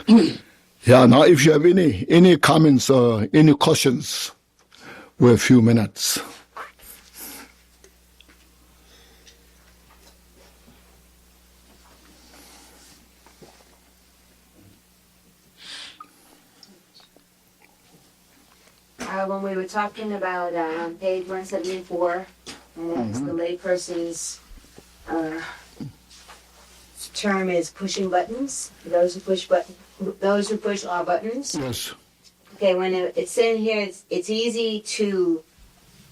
Yeah, now if you have any comments or any questions, we have a few minutes. When we were talking about on page 174, and the layperson's term is pushing buttons. Those who push all buttons. Yes. Okay, when it's saying here, it's easy to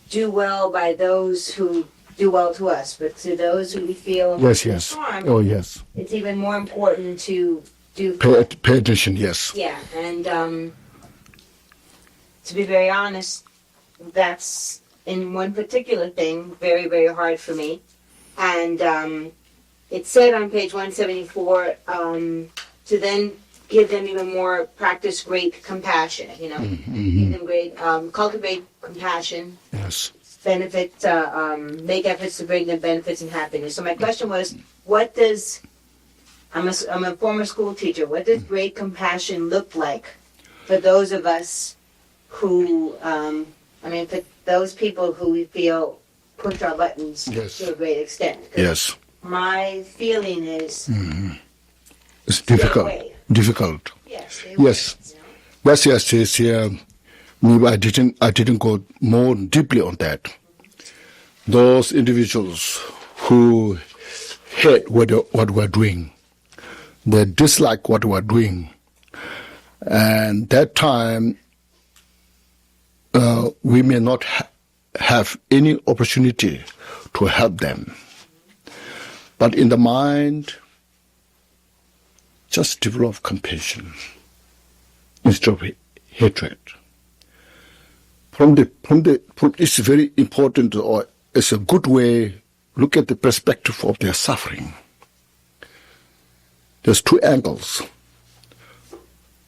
do well by those who do well to us, but to those who we feel harm, oh yes, it's even more important to do. Pay attention. Yes. Yeah, and to be very honest, that's in one particular thing very, very hard for me. And it said on page 174 to then give them even more, practice great compassion, give them great, cultivate compassion. Yes. Benefit, make efforts to bring them benefits and happiness. So my question was, what does, I'm a former school teacher, what does great compassion look like for those of us who, for those people who we feel push our buttons to a great extent? Yes. My feeling is it's difficult. Difficult. Yes. Yes. Yes. Maybe I didn't go more deeply on that. Those individuals who hate what we're doing, they dislike what we're doing, and that time we may not have any opportunity to help them. But in the mind, just develop compassion instead of hatred. It's very important, or it's a good way. Look at the perspective of their suffering. There's two angles.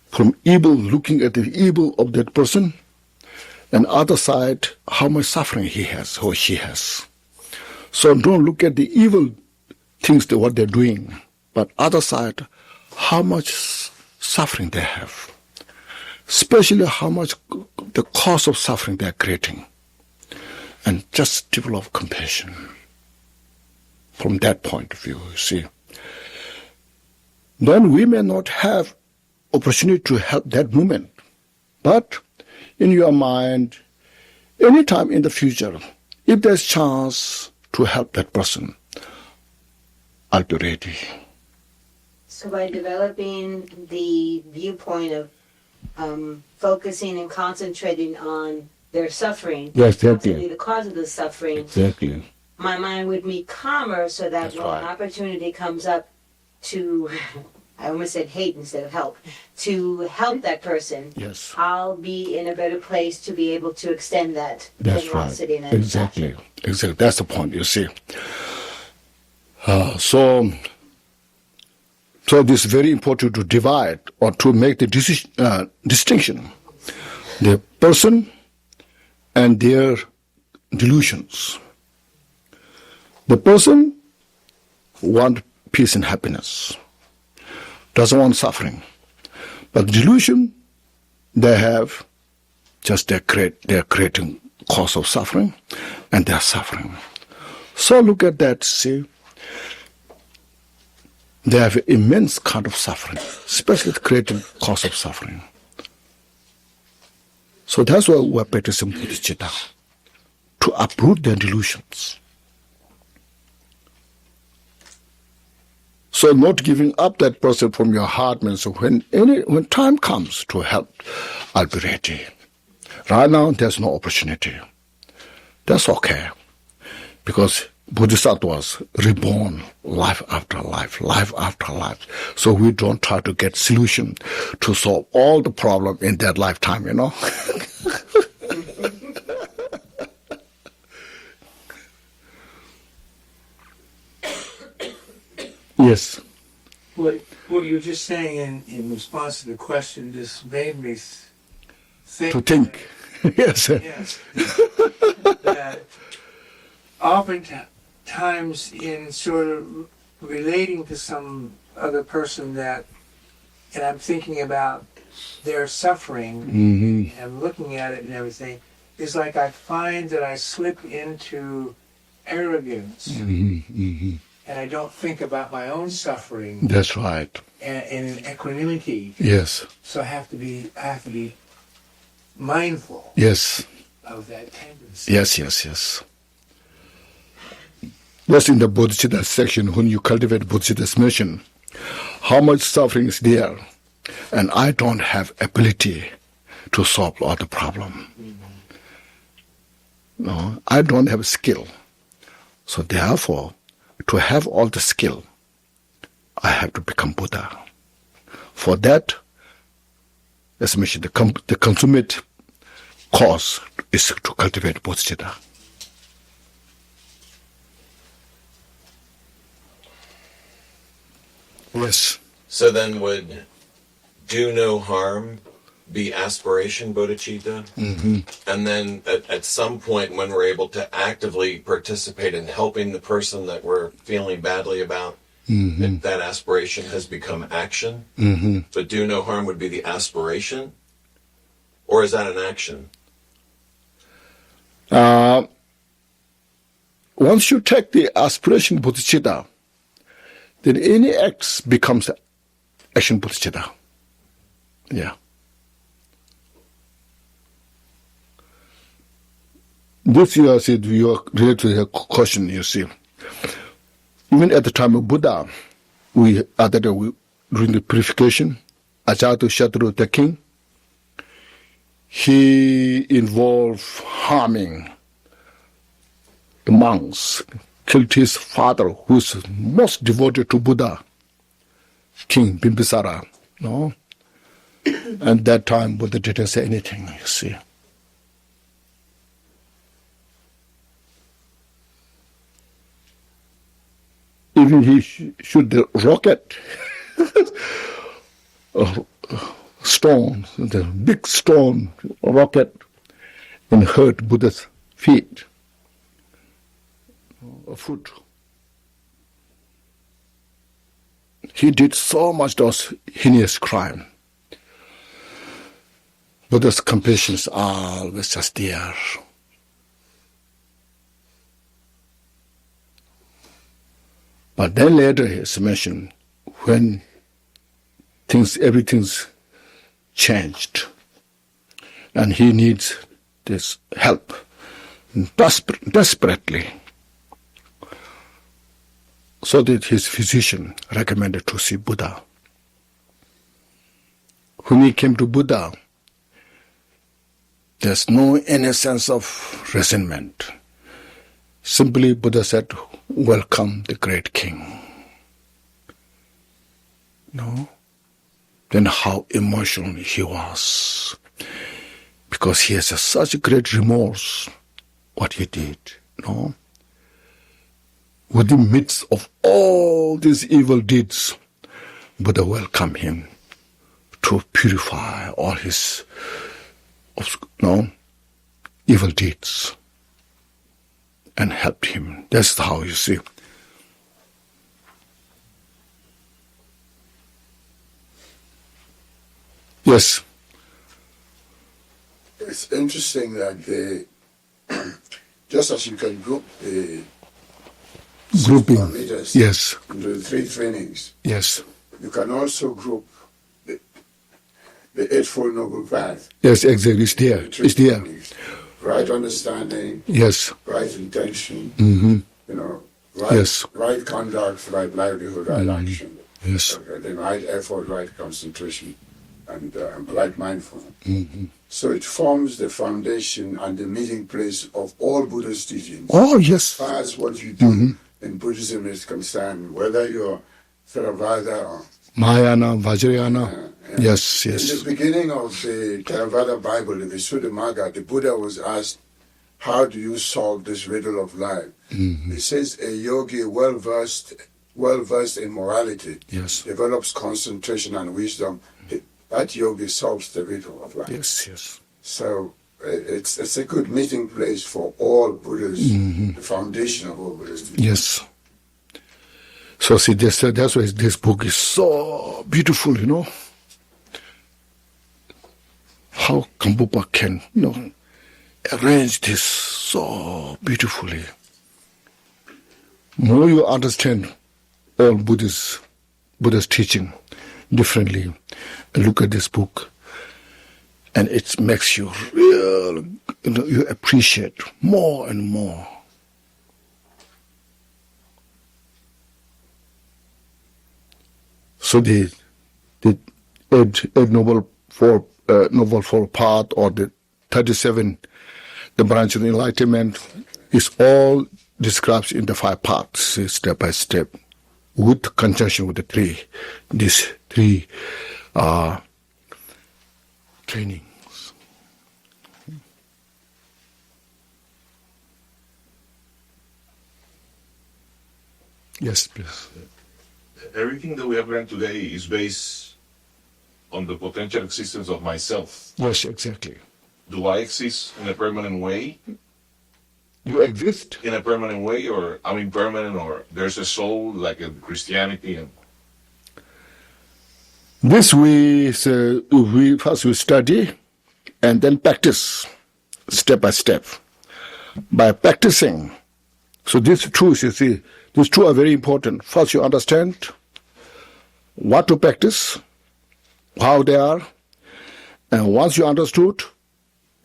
From evil, looking at the evil of that person, and other side, how much suffering he has or she has. So don't look at the evil things, what they're doing, but other side, how much suffering they have. Especially how much the cause of suffering they're creating. And just develop compassion from that point of view, you see. Then we may not have opportunity to help that moment, but in your mind, anytime in the future, if there's chance to help that person, I'll be ready. So by developing the viewpoint of focusing and concentrating on their suffering, exactly. The cause of the suffering, exactly. My mind would be calmer so that when an opportunity comes up to, I almost said hate instead of help, to help that person, yes, I'll be in a better place to be able to extend that generosity and that exactly. Compassion. Exactly. That's the point, you see. So this is very important to divide or to make the distinction. The person and their delusions. The person wants peace and happiness, doesn't want suffering. But the delusion they have, just they're creating cause of suffering, and they're suffering. So look at that, see. They have immense kind of suffering, especially creating cause of suffering. So that's why we're practicing Bodhicitta, to uproot their delusions. So not giving up that person from your heart means when time comes to help, I'll be ready. Right now, there's no opportunity. That's okay, because Bodhisattva was reborn life after life, life after life. So we don't try to get solution to solve all the problem in that lifetime, Yes. What you were just saying in response to the question just made me think. To think. Yes. Yes. That oftentimes in sort of relating to some other person that and I'm thinking about their suffering Mm-hmm. and looking at it and everything, it's like I find that I slip into arrogance Mm-hmm. Mm-hmm. and I don't think about my own suffering That's right. and in equanimity. Yes. So I have to be mindful Yes. of that tendency. Yes, yes, yes. That's in the Bodhicitta section when you cultivate Bodhicitta's mission. How much suffering is there, and I don't have ability to solve all the problem. No, I don't have skill. So therefore, to have all the skill, I have to become Buddha. For that, as mentioned, the consummate cause is to cultivate Bodhicitta. Yes. So then would do no harm be aspiration bodhicitta? Mm-hmm. And then at some point when we're able to actively participate in helping the person that we're feeling badly about, Mm-hmm. that aspiration has become action. Mm-hmm. But do no harm would be the aspiration? Or is that an action? Once you take the aspiration bodhicitta, then any acts becomes action bodhicitta. Yeah. This you said you are related to your question, you see. Even at the time of Buddha, during the purification, Ajata Shatru the king, he involved harming the monks, killed his father, who's most devoted to Buddha, King Bimbisara. No? And that time Buddha didn't say anything, you see. Even he shoot the rocket, stone, the big stone rocket, and hurt Buddha's feet, foot. He did so much those heinous crime. Buddha's compassion is always just there. But then later it's mentioned when everything's changed and he needs this help desperately. So that his physician recommended to see Buddha. When he came to Buddha, there's no any sense of resentment. Simply Buddha said, "Welcome the great king." No? Then how emotional he was. Because he has such great remorse what he did. No? Within the midst of all these evil deeds, Buddha welcomed him to purify all his evil deeds and helped him. That's how you see. Yes. It's interesting that just as you can group the Grouping. meters Yes. into the 3 trainings, Yes. you can also group the Eightfold Noble Path. Yes, exactly. It's there. The 3 It's there. trainings. Right understanding, Yes. right intention, Mm-hmm. right, Yes. right conduct, right livelihood, right action. Yes. Then right effort, right concentration, and right mindfulness. Mm-hmm. So it forms the foundation and the meeting place of all Buddhist teachings. Oh, yes. As far as what you do in Buddhism is concerned, whether you're Theravada or Mahayana, Vajrayana. Yes, in yes. the beginning of the Theravada Bible, in the Suddhamagga, the Buddha was asked, how do you solve this riddle of life? Mm-hmm. He says a yogi well-versed in morality Yes. develops concentration and wisdom. That yogi solves the riddle of life. Yes, yes. So it's a good meeting place for all Buddhists, the foundation of all Buddhists. Yes. So see, that's why this book is so beautiful, how Gampopa can, arrange this so beautifully. More you understand all Buddha's teaching differently, and look at this book, and it makes you real, you appreciate more and more. So the eight noble four path, or the 37, the branch of enlightenment, is all described in the 5 parts, step by step, with conjunction with these three trainings. Yes, please. Everything that we have learned today is based on the potential existence of myself. Yes, exactly. Do I exist in a permanent way? You exist. In a permanent way, or I'm impermanent, or there's a soul like in Christianity? And This we first study and then practice step by step. By practicing, so these truths, you see, these two are very important. First, you understand what to practice, how they are, and once you understood,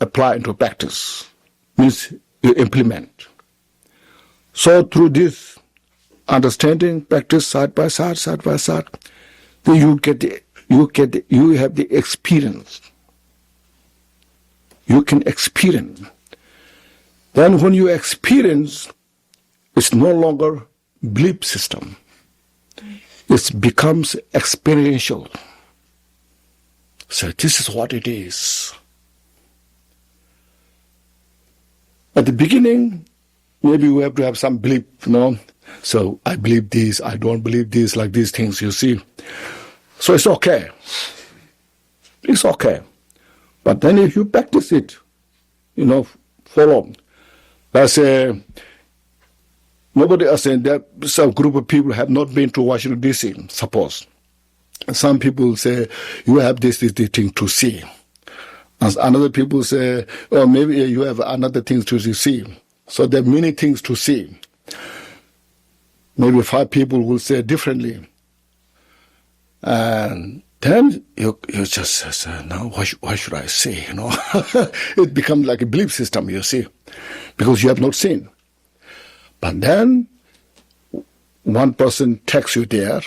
apply into practice. Means you implement. So through this understanding, practice side by side, then you have the experience. You can experience. Then when you experience, it's no longer belief system. It becomes experiential. So this is what it is. At the beginning, maybe we have to have some belief, So I believe this, I don't believe this, like these things, you see. So it's okay. It's okay. But then if you practice it, follow. Let's say, nobody is saying that some group of people have not been to Washington, D.C., suppose. Some people say, you have this thing to see. And another people say, oh, maybe you have another thing to see. So there are many things to see. Maybe 5 people will say differently. And then you just say, now why should I say, It becomes like a belief system, you see, because you have not seen. But then one person takes you there,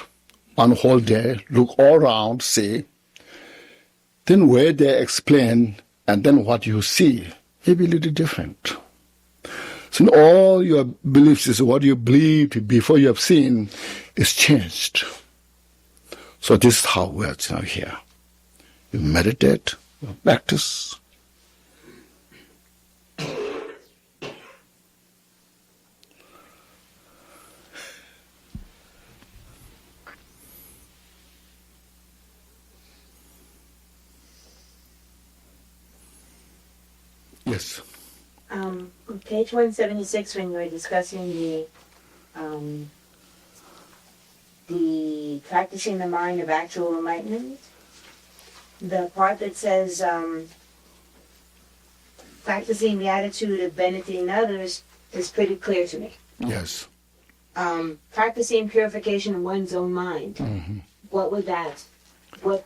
one whole day, look all around, see, then where they explain, and then what you see may be a little different. So all your beliefs is what you believed before you have seen is changed. So this is how we are now here. You meditate, you practice. Yes. On page 176, when you were discussing the practicing the mind of actual enlightenment, the part that says practicing the attitude of benefiting others is pretty clear to me. Yes. Practicing purification of one's own mind. Mm-hmm. What would that? What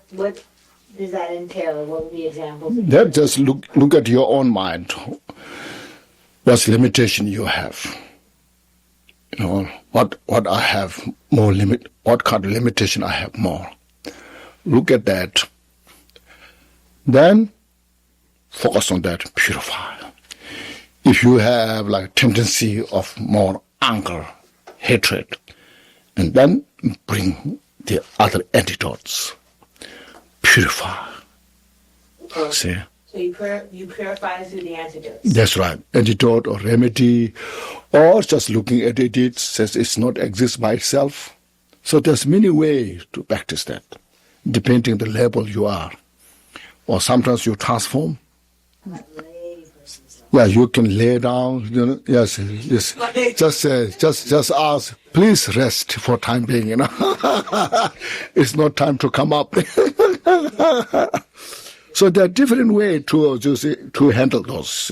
does that entail? What would be examples? Then just look at your own mind. What limitation you have? What I have more limit. What kind of limitation I have more? Look at that. Then focus on that. Purify. If you have like tendency of more anger, hatred, and then bring the other antidotes. Purify. See? So you purify through the antidotes. That's right. Antidote or remedy, or just looking at it says it's not exist by itself. So there's many ways to practice that, depending the level you are. Or sometimes you transform. Yeah, you can lay down. Yes. Just ask. Please rest for time being. It's not time to come up. So there are different ways to handle those.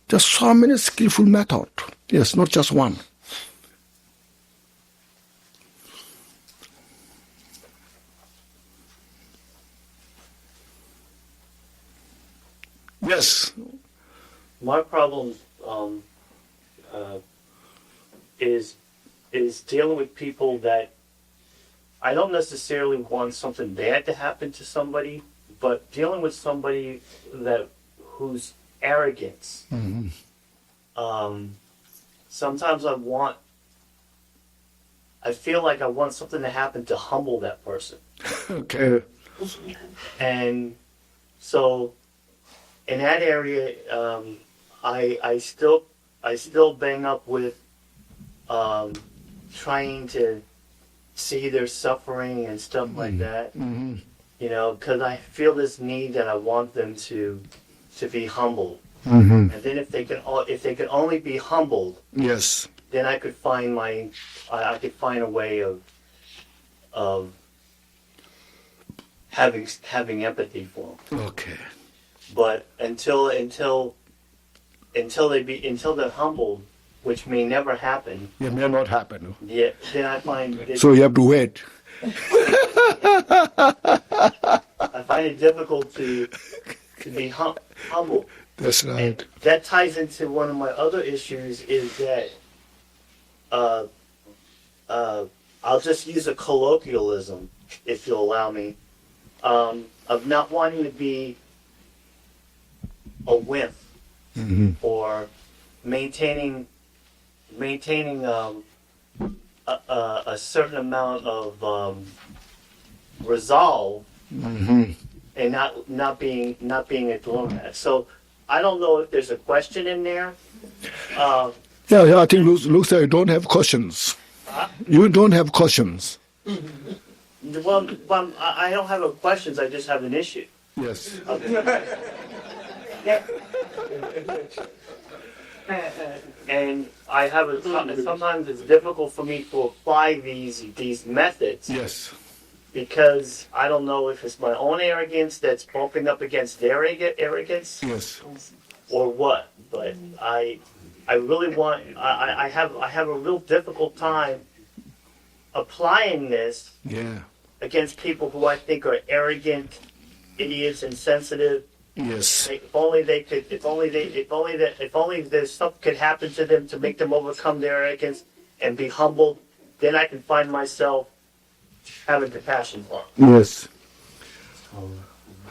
There's so many skillful methods. Yes, not just one. Yes. My problem is dealing with people that I don't necessarily want something bad to happen to somebody, but dealing with somebody whose arrogance. Sometimes I feel like I want something to happen to humble that person. Okay. And so in that area, I still bang up with trying to see their suffering and stuff like that. You know, because I feel this need that I want them to be humbled. And then if they could only be humbled, Yes. then I could find a way of having empathy for them. Okay. But until they're humbled, which may never happen. It may not happen. Yeah, then I find So you have to wait. I find it difficult to be humble. That's right. And that ties into one of my other issues is that I'll just use a colloquialism, if you'll allow me, of not wanting to be a wimp or maintaining a certain amount of resolve and not being a doormat. So I don't know if there's a question in there. Yeah, I think looks like you don't have questions. You don't have questions. Well, I don't have a questions. I just have an issue. Yes. And I have sometimes it's difficult for me to apply these methods. Yes. Because I don't know if it's my own arrogance that's bumping up against their arrogance, Yes. or what. But I really want. I have a real difficult time applying this Yeah. against people who I think are arrogant, idiots, insensitive. Yes. If only there's something could happen to them to make them overcome their arrogance and be humbled, then I can find myself having compassion for them. Yes.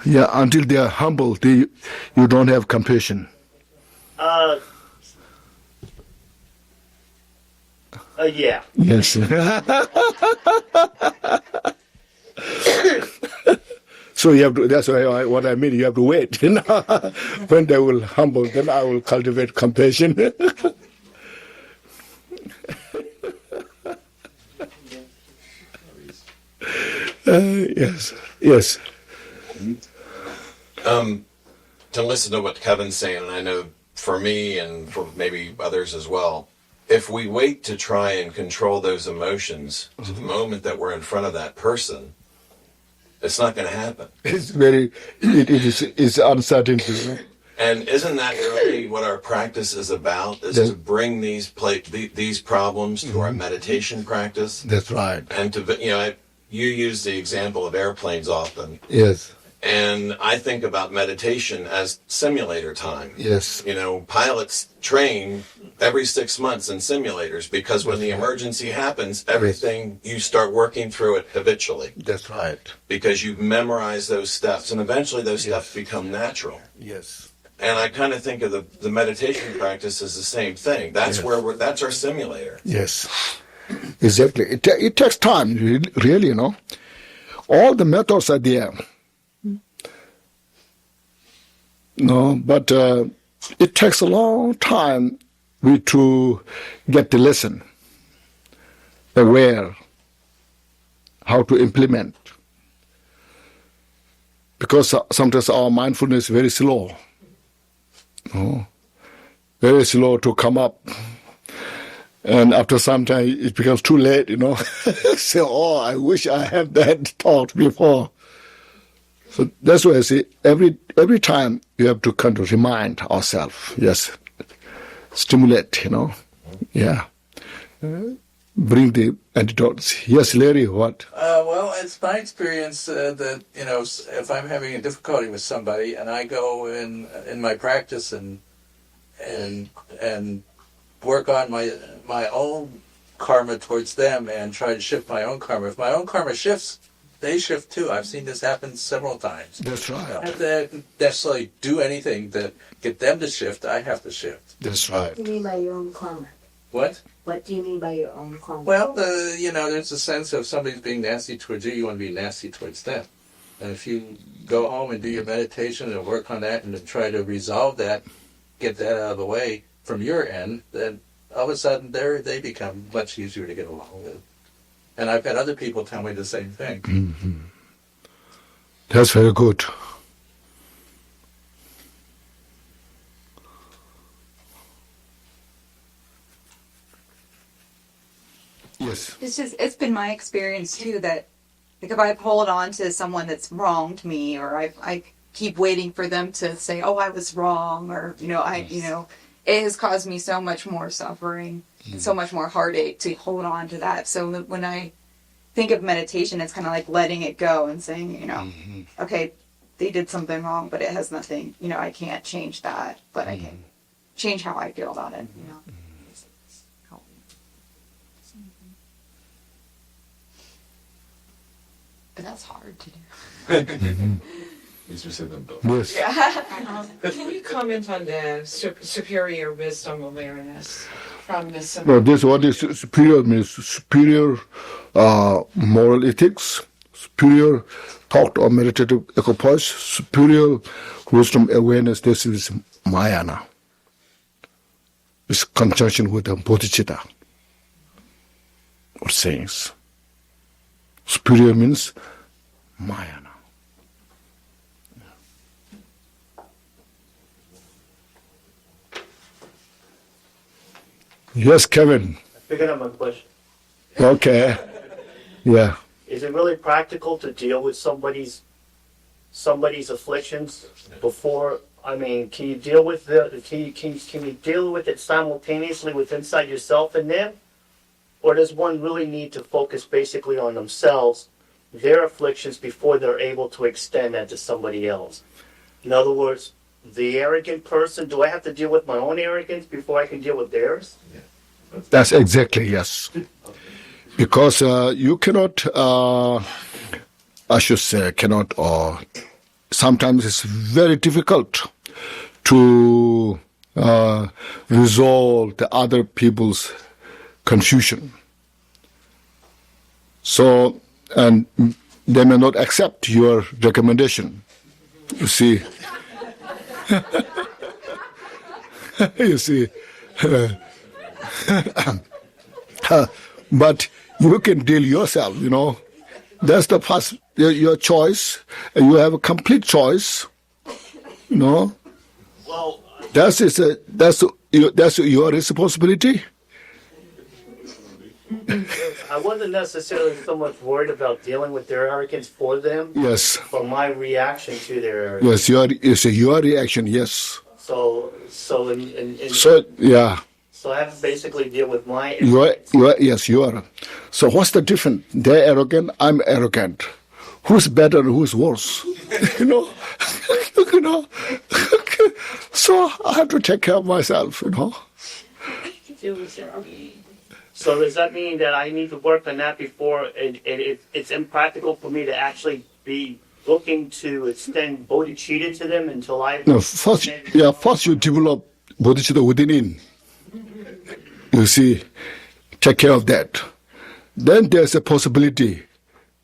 Yeah, until they are humble, you don't have compassion. Yeah. Yes. So you have to. That's what I mean. You have to wait. When they will humble, then I will cultivate compassion. Yes. Yes. To listen to what Kevin's saying, and I know for me and for maybe others as well, if we wait to try and control those emotions to the moment that we're in front of that person, it's not going to happen. It's it's uncertainty. And isn't that really what our practice is about? Is to bring these problems to our meditation practice? That's right. And to you use the example of airplanes often. Yes. And I think about meditation as simulator time. Yes. Pilots train every 6 months in simulators because when the emergency happens, everything, you start working through it habitually. That's right. Because you memorize those steps, and eventually those steps become natural. Yes. And I kind of think of the meditation practice as the same thing. That's that's our simulator. Yes. Exactly. It takes time, really, All the methods are there. No, but it takes a long time to get the lesson, aware, how to implement. Because sometimes our mindfulness is very slow. Very slow to come up. And after some time, it becomes too late, Say, I wish I had that thought before. So that's why I say every time you have to kind of remind ourselves, yes, stimulate, yeah. Bring the antidotes. Yes, Larry, what? Well, it's my experience that, if I'm having a difficulty with somebody and I go in my practice and work on my own karma towards them and try to shift my own karma. If my own karma shifts, they shift too. I've seen this happen several times. That's right. I don't have to necessarily do anything to get them to shift. I have to shift. That's right. What do you mean by your own karma? What? What do you mean by your own karma? Well, there's a sense of somebody's being nasty towards you, you want to be nasty towards them. And if you go home and do your meditation and work on that and to try to resolve that, get that out of the way from your end, then all of a sudden they become much easier to get along with. And I've had other people tell me the same thing. Mm-hmm. That's very good. Yes. It's been my experience too that, like, if I hold on to someone that's wronged me, or I keep waiting for them to say, "Oh, I was wrong," or it has caused me so much more suffering, and so much more heartache to hold on to that. So when I think of meditation, it's kind of like letting it go and saying, okay, they did something wrong, but it has nothing. I can't change that, but I can change how I feel about it. But that's hard to do. Yes. Can you comment on the superior wisdom awareness from this? No, this what is superior means superior moral ethics, superior thought or meditative equipoise, superior wisdom awareness. This is Mayana. It's conjunction with the Bodhicitta or sayings. Superior means Mayana. Yes, Kevin. I figured out my question. Okay. Yeah. Is it really practical to deal with somebody's afflictions before? I mean, can you deal with can you deal with it simultaneously with inside yourself and them, or does one really need to focus basically on themselves, their afflictions, before they're able to extend that to somebody else? In other words, the arrogant person, do I have to deal with my own arrogance before I can deal with theirs? That's exactly, yes. Because you cannot, I should say, cannot, or sometimes it's very difficult to resolve the other people's confusion. So, and they may not accept your recommendation. You see. You see. But you can deal yourself, That's the first, your choice. And you have a complete choice, Well, That's your responsibility. I wasn't necessarily so much worried about dealing with their arrogance for them. Yes. But my reaction to their arrogance. Yes, your reaction, yes. So Yeah. So I have to basically deal with my Yes, you are. So what's the difference? They're arrogant, I'm arrogant. Who's better and who's worse? So I have to take care of myself, So does that mean that I need to work on that before it's impractical for me to actually be looking to extend bodhicitta to them until I... No, first you develop bodhicitta within. You see, take care of that. Then there's a possibility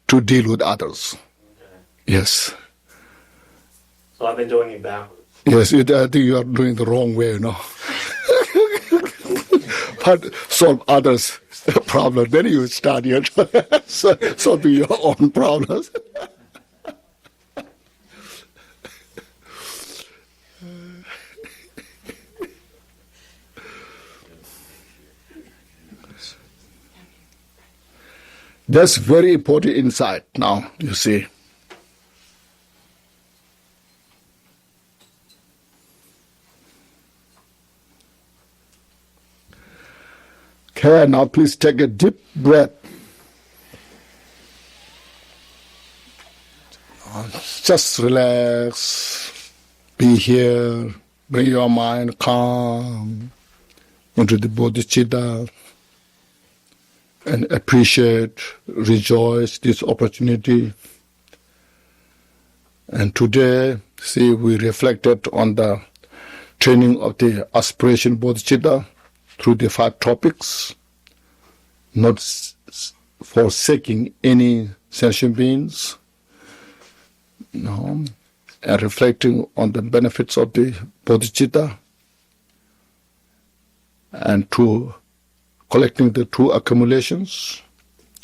to deal with others. Yes. So I've been doing it backwards. Yes, I think you are doing the wrong way, But solve others' problem, then you start solving your own problems. That's very important insight now, you see. Okay, now please take a deep breath. Just relax. Be here. Bring your mind calm into the Bodhicitta and appreciate, rejoice this opportunity. And today, see, we reflected on the training of the aspiration Bodhicitta through the 5 topics, not forsaking any sentient beings, and reflecting on the benefits of the Bodhicitta, and to collecting the true accumulations,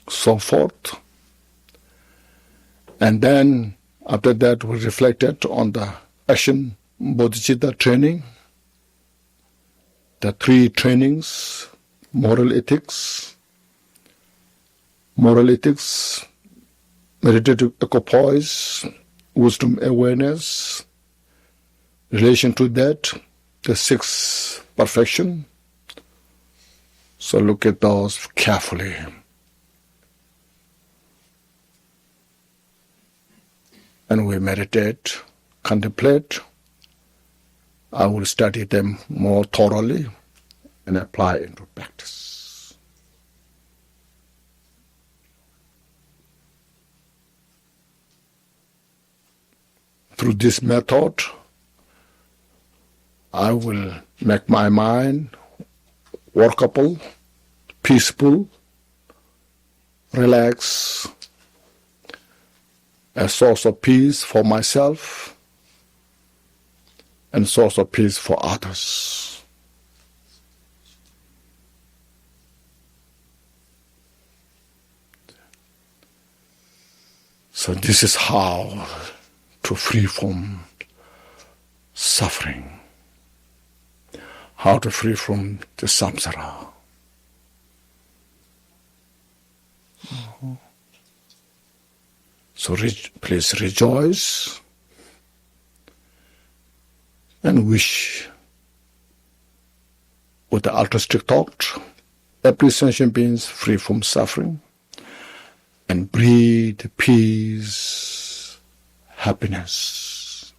so forth. And then after that we reflected on the action Bodhicitta training, the 3 trainings, moral ethics, meditative equipoise, wisdom awareness. Relation to that, the 6 perfection. So look at those carefully. And we meditate, contemplate. I will study them more thoroughly and apply into practice. Through this method, I will make my mind workable, peaceful, relaxed, a source of peace for myself and source of peace for others. So this is how to free from suffering, how to free from the samsara. So please rejoice and wish with the altruistic thought, every sentient being free from suffering, and breathe peace, happiness.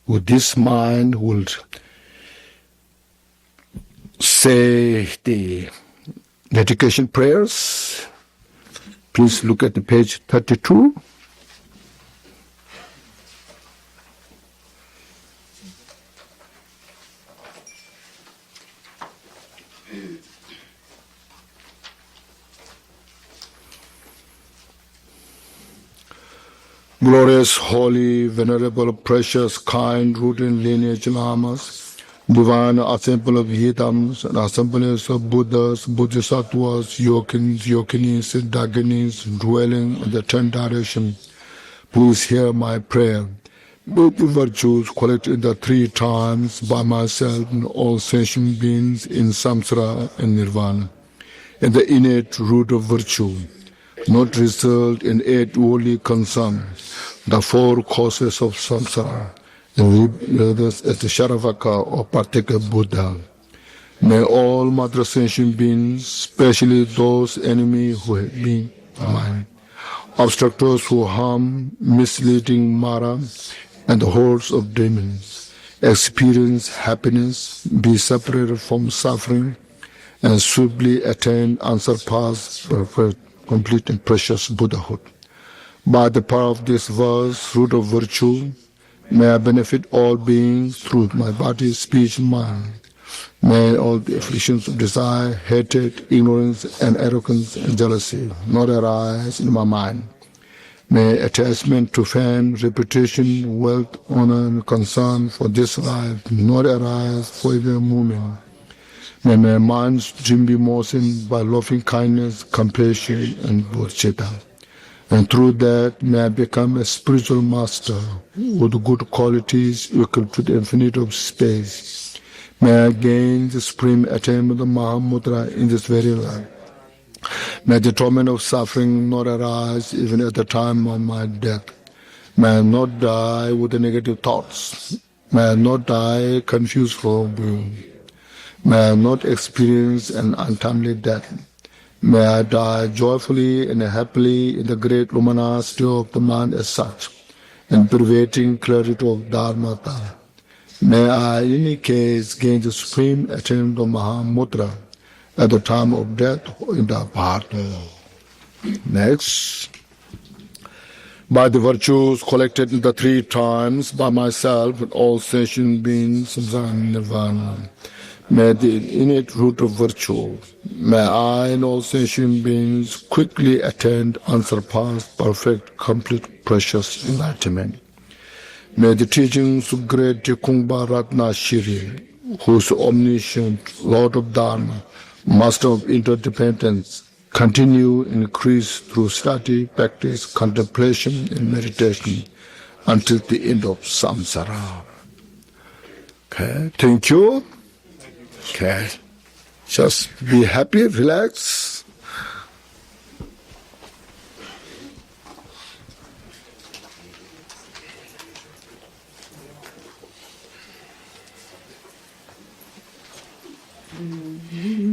With this mind, we'll say the dedication prayers. Please look at the page 32. Glorious, holy, venerable, precious, kind, rooted lineage lamas, divine assemble of Yidams and assemblies of Buddhas, Bodhisattvas, Yogins, Yoginis, and Daginis dwelling in the 10 directions. Please hear my prayer. Both the virtues collected in the 3 times by myself and all sentient beings in samsara and nirvana, and the innate root of virtue, not result in 8 worldly concerns, the 4 causes of samsara, and others as the Sharavaka or particular Buddha. May all mother sentient beings, especially those enemies who have been mine, obstructors who harm, misleading Mara, and the hordes of demons, experience happiness, be separated from suffering, and swiftly attain unsurpassed, perfect, complete and precious Buddhahood. By the power of this verse, root of virtue, may I benefit all beings through my body, speech, and mind. May all the afflictions of desire, hatred, ignorance, and arrogance and jealousy not arise in my mind. May attachment to fame, reputation, wealth, honor, and concern for this life not arise for even a moment. May my mind's dream be moistened by loving kindness, compassion, and bodhicitta. And through that, may I become a spiritual master with good qualities equal to the infinite of space. May I gain the supreme attainment of Mahamudra in this very life. May the torment of suffering not arise even at the time of my death. May I not die with the negative thoughts. May I not die confused from being. May I not experience an untimely death. May I die joyfully and happily in the great luminosity of the mind as such, and pervading clarity of Dharma. May I, in any case, gain the supreme attainment of Mahamudra at the time of death in the partner. Next. By the virtues collected in the 3 times by myself and all sentient beings in Nirvana, may the innate root of virtue, may I and all sentient beings quickly attain unsurpassed, perfect, complete, precious enlightenment. May the teachings of great Drikung Shiri, who is omniscient, Lord of Dharma, Master of interdependence, continue, increase through study, practice, contemplation, and meditation until the end of samsara. Okay, thank you. Okay, just be happy, relax. Mm-hmm.